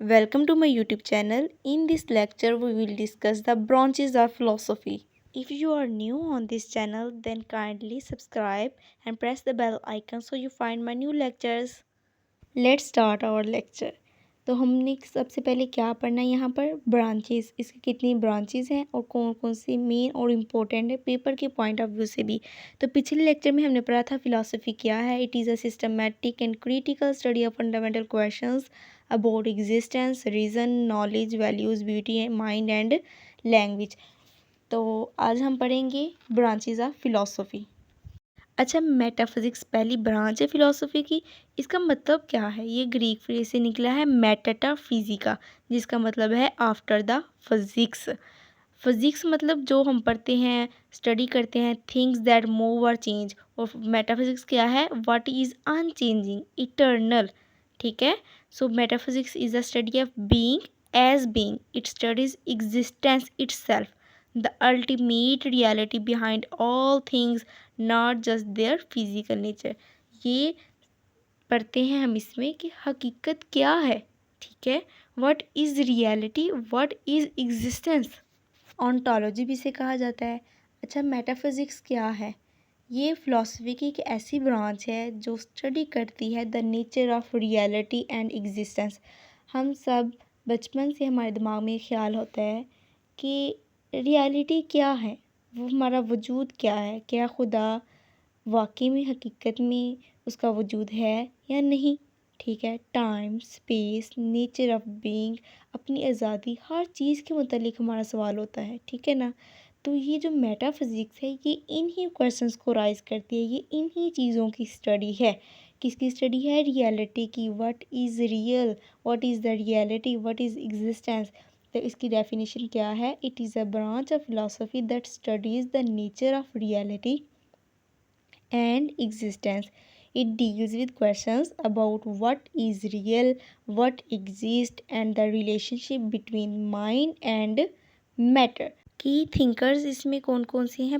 Welcome to my YouTube channel. In this lecture, we will discuss the branches of philosophy. If you are new on this channel, then kindly subscribe and press the bell icon so you find my new lectures. Let's start our lecture. तो हमने सबसे पहले क्या पढ़ना है यहाँ पर branches, इसकी कितनी ब्रांचेस हैं और कौन कौन सी मेन और इम्पोर्टेंट है पेपर के पॉइंट ऑफ व्यू से भी। तो पिछले लेक्चर में हमने पढ़ा था फिलॉसफी क्या है। It is a systematic and critical study of fundamental questions about existence, reason, knowledge, values, beauty, mind and language. तो आज हम पढ़ेंगे ब्रांचेस ऑफ फिलॉसफी। अच्छा, मेटाफिज़िक्स पहली ब्रांच है फिलॉसफी की। इसका मतलब क्या है? ये ग्रीक फ्रेज से निकला है मेटाटा फिजिका, जिसका मतलब है आफ्टर द फिजिक्स। फिजिक्स मतलब जो हम पढ़ते हैं, स्टडी करते हैं, थिंग्स दैट मूव और चेंज। और मेटाफिज़िक्स क्या है? What is unchanging, eternal. ठीक है। So metaphysics is the study of being as being. It studies existence itself, the ultimate reality behind all things, not just their physical nature। ये पढ़ते हैं हम इसमें कि हकीकत क्या है। ठीक है। What is reality, what is existence. Ontology भी इसे कहा जाता है। अच्छा, मेटाफिज़िक्स क्या है? ये फ़िलासफ़ी की एक ऐसी ब्रांच है जो स्टडी करती है the nature of reality and existence. हम सब बचपन से हमारे दिमाग में ख्याल होता है कि रियलिटी क्या है, वो हमारा वजूद क्या है, क्या खुदा वाकई में हकीकत में उसका वजूद है या नहीं। ठीक है। Time, space, nature of being, अपनी आज़ादी, हर चीज़ के मुतालिक हमारा सवाल होता है। ठीक है ना। तो ये जो मेटाफिज़िक्स है ये इन्हीं क्वेश्चंस को राइज करती है, ये इन्हीं चीज़ों की स्टडी है। किसकी स्टडी है? रियलिटी की। What is real, what is the reality, what is existence. तो इसकी डेफिनेशन क्या है? It is a branch of philosophy that studies the nature of reality and existence. It deals with questions about what is real, what exists, and the relationship between mind and matter। की thinkers इसमें कौन कौन से हैं?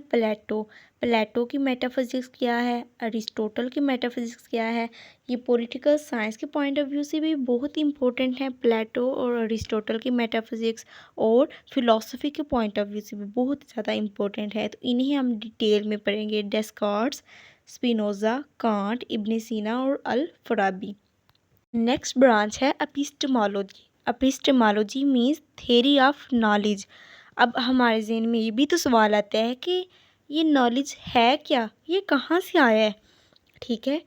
प्लेटो की metaphysics क्या है, Aristotle की मेटाफिज़िक्स क्या है। ये पॉलिटिकल साइंस के पॉइंट ऑफ व्यू से भी बहुत इंपॉर्टेंट है प्लेटो और अरिस्टोटल की मेटाफिज़िक्स, और फिलॉसफी के पॉइंट ऑफ व्यू से भी बहुत ज़्यादा इंपॉर्टेंट है। तो इन्हें हम डिटेल में पढ़ेंगे। डेस्कार्ट्स, स्पिनोज़ा, कांट, इब्न सीना और अल फराबी। नेक्स्ट ब्रांच है epistemology. Epistemology means theory of knowledge. अब हमारे ज़हन में ये भी तो सवाल आता है कि ये नॉलेज है क्या, ये कहाँ से आया है। ठीक है।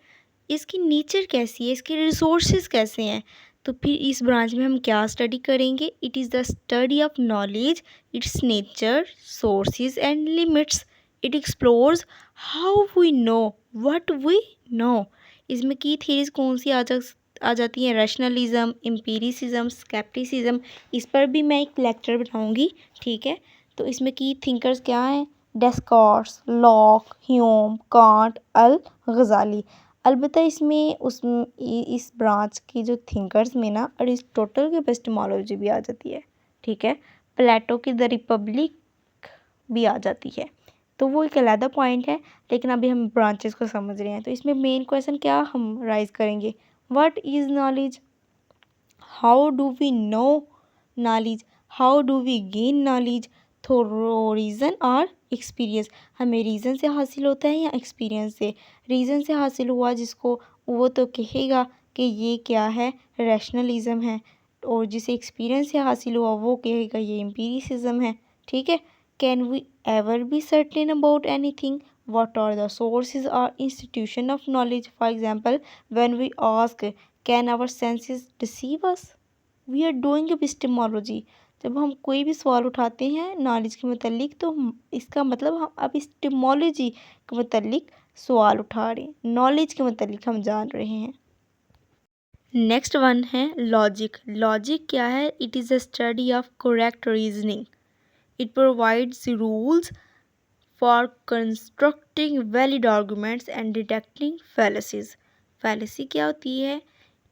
इसकी नेचर कैसी है, इसके रिसोर्सेज कैसे हैं। तो फिर इस ब्रांच में हम क्या स्टडी करेंगे? It is the study of knowledge, its nature, sources and limits. It explores how we know what we know. इसमें की थीरीज कौन सी आ जाती हैं? Rationalism, empiricism, scepticism. इस पर भी मैं एक लेक्चर बनाऊंगी। ठीक है। तो इसमें की थिंकर्स क्या हैं? डेस्कार्ट्स, लॉक, ह्यूम, कांट, अल गज़ाली। अलबत्ता इसमें इस ब्रांच की जो थिंकर्स में ना अरिस्टोटल की एपिस्टेमोलॉजी भी आ जाती है। ठीक है। प्लेटो की द रिपब्लिक भी आ जाती है। तो वो एक अलग पॉइंट है, लेकिन अभी हम ब्रांचेस को समझ रहे हैं। तो इसमें मेन क्वेश्चन क्या हम राइज करेंगे? What is knowledge, how do we know knowledge, how do we gain knowledge, through reason और एक्सपीरियंस। हमें रीज़न से हासिल होता है या एक्सपीरियंस से? रीज़न से हासिल हुआ जिसको, वो तो कहेगा कि ये क्या है, रैशनलिज्म है। और जिसे एक्सपीरियंस से हासिल हुआ वो कहेगा ये एम्पिरिसिज्म है। ठीक है। Can we ever be certain about anything? what are the sources or institution of knowledge? For example, when we ask can our senses deceive us, we are doing epistemology। जब हम कोई भी सवाल उठाते हैं नॉलेज के मतलब, तो इसका मतलब हम एपिस्टेमोलॉजी के मतलब सवाल उठा रहे हैं, नॉलेज के मतलब हम जान रहे हैं। नेक्स्ट वन है लॉजिक। लॉजिक क्या है? It is a study of correct reasoning. It provides rules for constructing valid arguments and detecting fallacies। fallacy क्या होती है?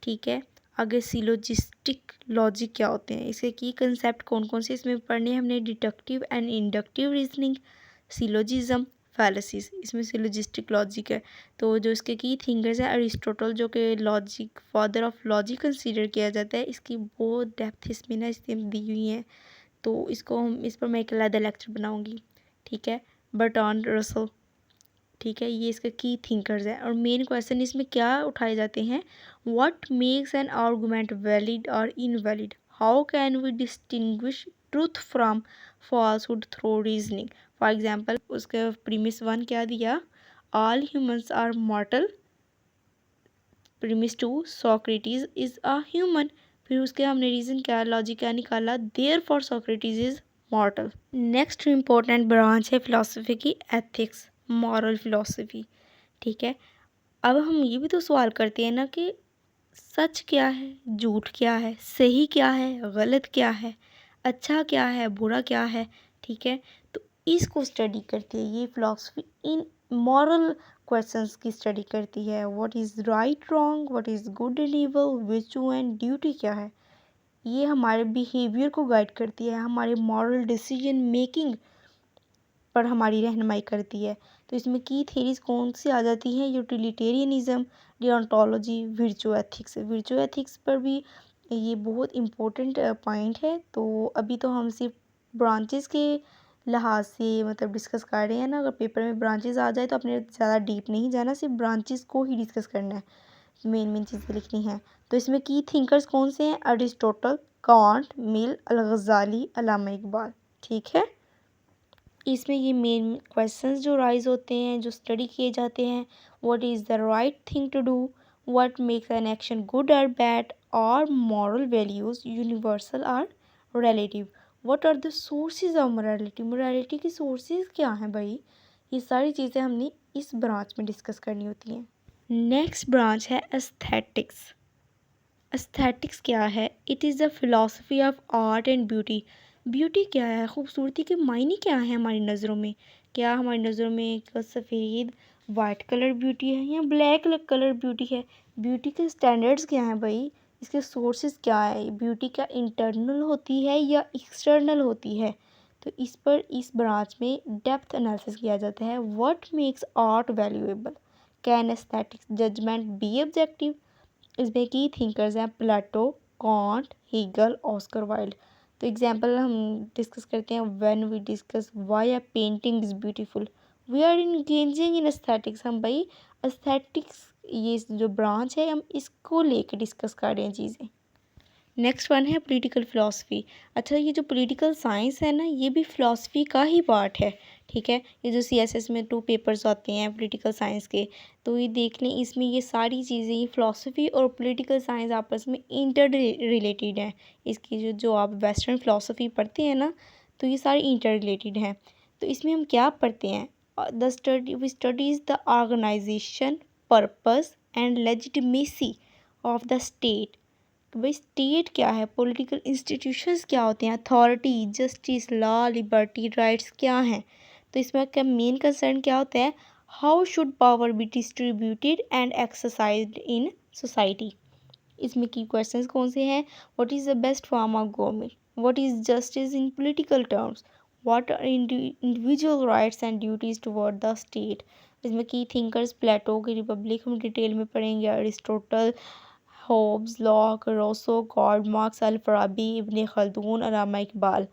ठीक है। आगे सिलोजिस्टिक लॉजिक क्या होते हैं, इसके की कंसेप्ट कौन कौन से इसमें पढ़ने हमने? Deductive and inductive reasoning, syllogism, फैलेसीज, इसमें सिलोजिस्टिक लॉजिक है। तो जो इसके की थिंकर्स हैं, अरिस्टोटल जो कि logic father of logic consider किया जाता है, इसकी बहुत डेप्थ इसमें ना इसमें दी हुई है। तो इसको हम इस पर मैं एक अलग लेक्चर बनाऊंगी, ठीक है। बर्ट्रांड रसल, ठीक है, ये इसके की थिंकर्स हैं। और मेन क्वेश्चन इसमें क्या उठाए जाते हैं, what makes an argument valid और invalid, how can we distinguish truth from falsehood through reasoning. For example उसके प्रीमिस 1 क्या दिया, all humans are mortal, premise 2 Socrates is a human, फिर उसके हमने रीज़न क्या लॉजिक क्या निकाला, therefore Socrates is mortal. Next important branch है फिलोसफी की, एथिक्स, मॉरल फिलोसफी, ठीक है। अब हम ये भी तो सवाल करते हैं ना कि सच क्या है, झूठ क्या है, सही क्या है, गलत क्या है, अच्छा क्या है, बुरा क्या है, ठीक है। तो इसको स्टडी करती है ये फिलॉसफी, इन मॉरल क्वेश्चंस की स्टडी करती है। What is right wrong, what is good and evil, virtue and duty क्या है, ये हमारे बिहेवियर को गाइड करती है, हमारे मॉरल डिसीजन मेकिंग पर हमारी रहनुमाई करती है। तो इसमें की थेरीज कौन सी आ जाती हैं, utilitarianism, deontology, virtue ethics. Virtue ethics पर भी ये बहुत इम्पोर्टेंट पॉइंट है। तो अभी तो हम सिर्फ ब्रांचेस के लिहाज से मतलब डिस्कस कर रहे हैं ना, अगर पेपर में ब्रांचेस आ जाए तो अपने ज़्यादा डीप नहीं जाना, सिर्फ ब्रांचेस को ही डिस्कस करना है, मेन मेन चीज़ें लिखनी हैं। तो इसमें की थिंकर्स कौन से हैं, अरिस्टोटल, कांट, मिल, अल-गज़ाली, अल्लामा इकबाल, ठीक है। इसमें ये मेन क्वेश्चंस जो राइज होते हैं, जो स्टडी किए जाते हैं, what is the right thing to do, what makes an action good और बैड, और मॉरल वैल्यूज़ यूनिवर्सल और relative, what are the sources of morality, morality की सोर्सेज क्या हैं भाई, ये सारी चीज़ें हमने इस ब्रांच में डिस्कस करनी होती हैं। नेक्स्ट ब्रांच है एस्थेटिक्स। एस्थेटिक्स क्या है, it is the philosophy of art and beauty. Beauty क्या है, खूबसूरती के मायने क्या है हमारी नज़रों में, क्या हमारी नज़रों में एक सफ़ेद वाइट कलर ब्यूटी है या ब्लैक कलर ब्यूटी है, ब्यूटी के स्टैंडर्ड्स क्या हैं भाई, इसके सोर्सेज क्या है, ब्यूटी क्या इंटरनल होती है या एक्सटर्नल होती है। तो इस पर इस ब्रांच में डेप्थ एनालिसिस किया जाता है। What makes art valuable, can aesthetics judgement be objective. इसमें की थिंकर्स हैं Plato, Kant, Hegel, Oscar Wilde. तो एग्जांपल हम डिस्कस करते हैं, when we discuss why a painting is beautiful, we are engaging in aesthetics. हम भाई एस्थेटिक्स ये जो ब्रांच है हम इसको लेके डिस्कस कर रहे हैं चीज़ें। नेक्स्ट वन है पॉलिटिकल फ़िलासफ़ी। अच्छा, ये जो पॉलिटिकल साइंस है ना, ये भी फ़िलासफ़ी का ही पार्ट है, ठीक है। ये जो सीएसएस में 2 पेपर्स आते हैं पॉलिटिकल साइंस के, तो ये देख लें, इसमें ये सारी चीज़ें, ये फ़िलासफ़ी और पॉलिटिकल साइंस आपस में इंटर रिलेटेड हैं। इसकी जो आप वेस्टर्न फ़िलासफ़ी पढ़ते हैं ना, तो ये सारी इंटर रिलेटेड हैं। तो इसमें हम क्या पढ़ते हैं, the study we studies the organisation, purpose and legitimacy of the state. तो भाई स्टेट क्या है, पॉलिटिकल इंस्टीट्यूशंस क्या होते हैं, authority, justice, law, liberty, rights क्या हैं। तो इसमें क्या मेन कंसर्न क्या होता है, how should power be distributed and exercised in society. इसमें की क्वेश्चंस कौन से हैं, what is the best form of government, what is justice in political terms, what are individual rights and duties toward the state. इसमें की thinkers प्लेटो की Republic हम detail में पढ़ेंगे, Aristotle, Hobbes, Locke, Rousseau, Karl Marx, Al Farabi, Ibn Khaldun, Allama Iqbal.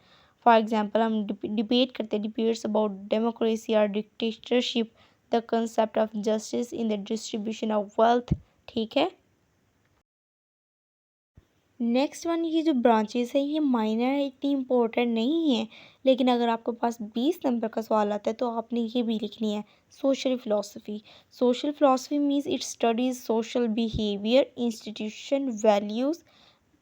For example हम debate करते हैं, debates about democracy और dictatorship, the concept of justice in the distribution of wealth, ठीक है। नेक्स्ट वन, ये जो ब्रांचेस है ये माइनर इतनी इम्पोर्टेंट नहीं है, लेकिन अगर आपके पास 20 नंबर का सवाल आता है तो आपने ये भी लिखनी है, social philosophy. Social philosophy means it studies social behaviour, institution, values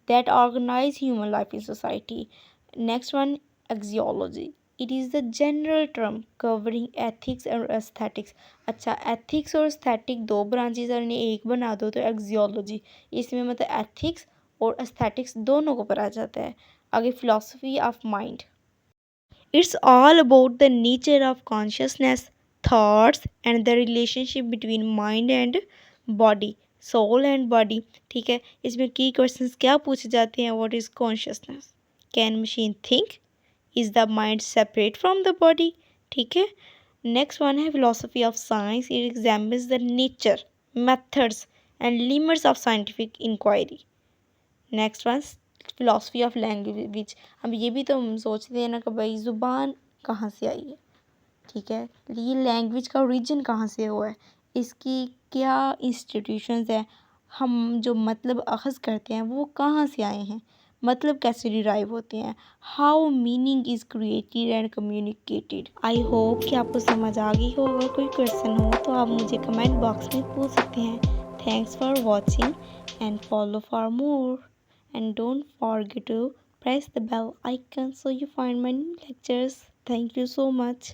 that organize human life in society. Next one, axiology. It is the general term covering ethics and aesthetics. अच्छा, ethics और aesthetic दो branches और इन्हें एक बना दो तो axiology, इसमें मतलब ethics और aesthetics दोनों को पढ़ा जाता है। आगे philosophy of mind. It's all about the nature of consciousness, thoughts, and the relationship between mind and body, soul and body, ठीक है। इसमें की क्वेश्चंस क्या पूछे जाते हैं, what is consciousness, can machine think, is the mind separate from the body, ठीक है। Next one है philosophy of science. It examines the nature, methods and limits of scientific inquiry. Next one philosophy of language. अब ये भी तो हम सोचते हैं ना कि भाई ज़ुबान कहाँ से आई है. ठीक है, ये लैंग्वेज का ओरिजिन कहाँ से हुआ है, इसकी क्या इंस्टीट्यूशंस है, हम जो मतलब अखज़ करते हैं वो कहाँ से आए हैं, मतलब कैसे डिराइव होते हैं, how meaning is created and communicated. I hope कि आपको समझ आ गई हो. अगर कोई क्वेश्चन हो तो आप मुझे कमेंट बॉक्स में पूछ सकते हैं. Thanks for watching and follow for more. And don't forget to press the bell icon so you find my new lectures. Thank you so much.